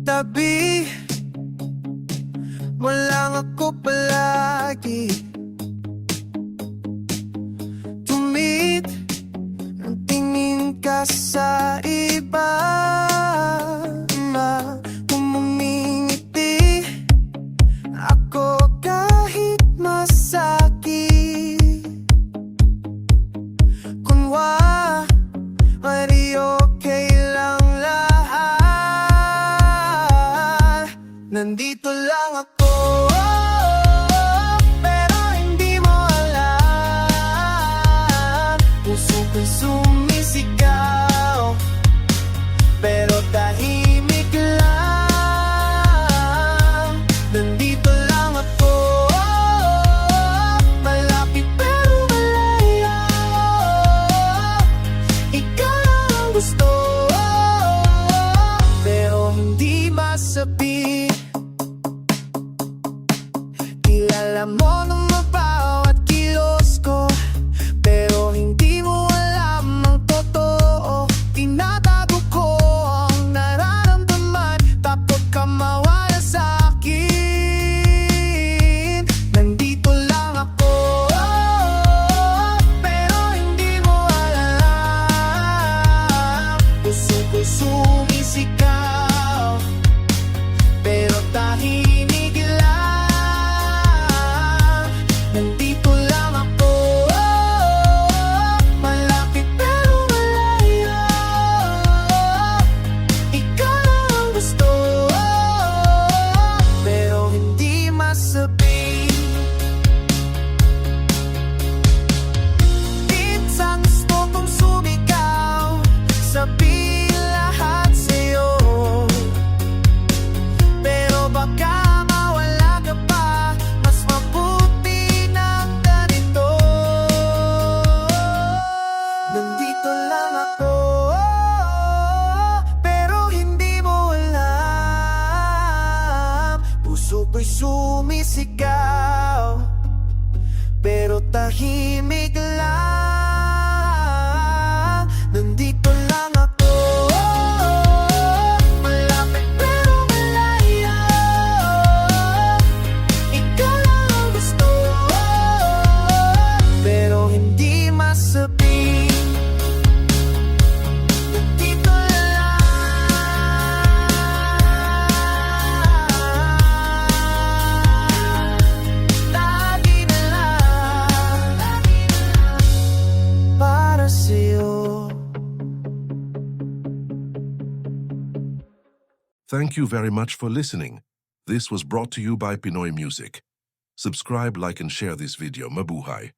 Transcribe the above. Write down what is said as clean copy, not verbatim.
Tabi mo lang ako palagi. Tumit ang tingin ka sa iba. Kung umingiti ako kahit masakit. Kunwari okay lang lahat. Nandito lang ako, pero hindi mo alam. Puso ko'y sumisigaw, pero tahimik lang. Nandito lang ako, malapit pero malayo. Ikaw ang gusto, pero hindi masabi. Kilala mo ng bawat kilos ko, pero hindi mo alam ang totoo. Tinatago ko ang nararamdaman, takot ka mawala sa akin. Nandito lang ako, pero hindi mo alam. Puso ko'y sumisigaw, pero tahimik lang. Nandito lang ako, malapit pero malayo. Ikaw lang ang gusto, pero hindi masabi. Minsan gusto kong sumigaw, sabihin lahat sa'yo, pero baka mawala ka pa. Mas mabuti ng ganito. Nandito lang ako, pero hindi mo alam. Puso ko'y sumisigaw, pero tahimik lang. Nandito lang ako, malapit pero malayo. Ikaw lang ang gusto, pero hindi masabi. Nandito lang, lagi na lang para sa'yo. Thank you very much for listening. This was brought to you by Pinoy Music. Subscribe, like, and share this video. Mabuhay.